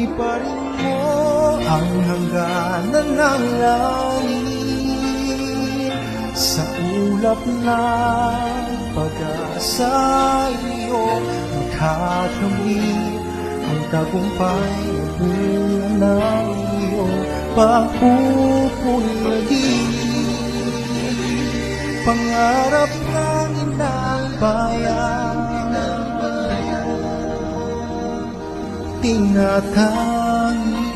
Liparin mo ang hangganan ng langit, sa ulap ng pag-asa iyo makakamit ang tagumpay na bunga ng iyong pagpupunyagi. Pangarap ng inang bayan, tinatangi.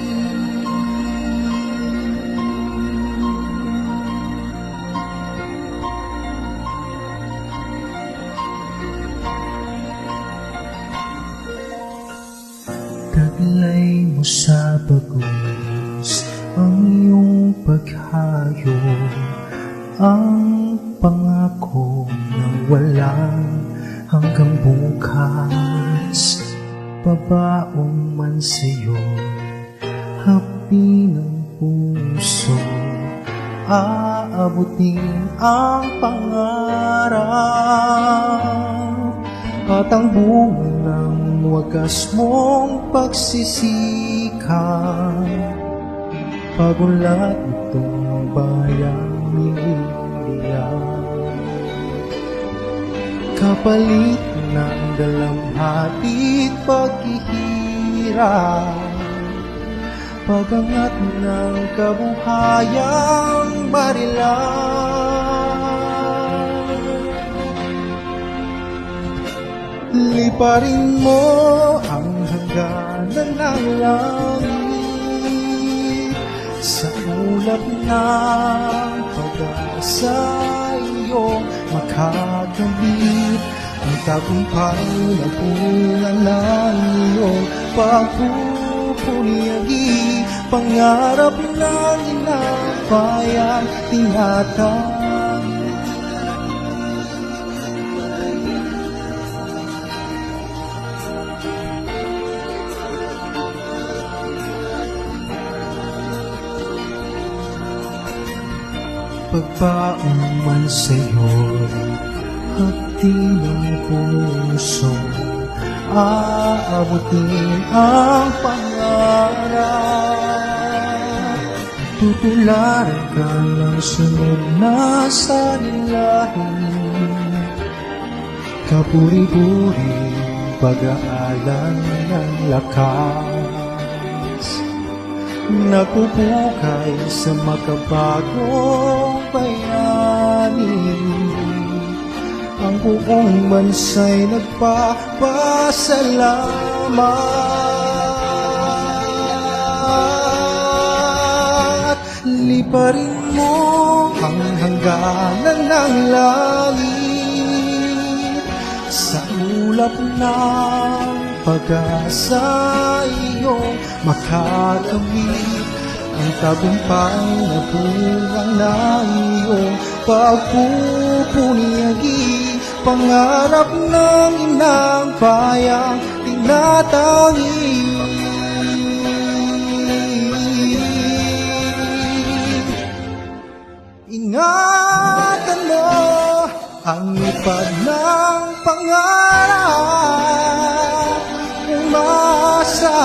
Taglay mo sa bagos ang iyong paghayo, ang pangako ng walang hanggang bukas. Babaong man sa'yo, hapi ng puso, aabutin ang pangarap at ang bunga ng wagas mong pagsisikap. Pagulat itong bayang niliyan, kapalit ng dalamhati't paghihirap, pagangat ng kabuhayang marilang. Liparin mo ang hangganan ng langit, sa ulap ng pag-asa iyong makakamit ang tagumpay na bunga ng iyong pagpupunyagi. Pangarap ng inang bayan, tinatangi. Pagbaon man sa'yo'y hati ng puso, aabutin ang pangarap. Tutularan ka ng sunod na sanilahin, kapuri-puri pag-aalan ng lakas, nakupukay sa makabagong bayani. Ang buong bansa'y nagpapasalamat. Liparin mo ang hangganan ng langit, sa ulap ng pag-asa iyong makakamit ang tagumpay na bunga ng iyong pagpupunyagi. Pangarap ng inang bayang tinatangi. Ingatan mo ang lipad ng pangarap, umasa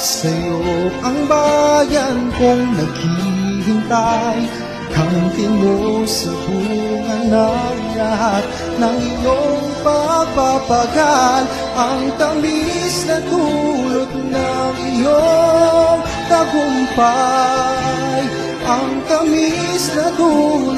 sa'yo ang bayan kong naghihintay. Kamtin mo sa bunga ng lahat ng iyong pagpapagal, ang tamis na dulot ng iyong tagumpay, ang tamis na dulot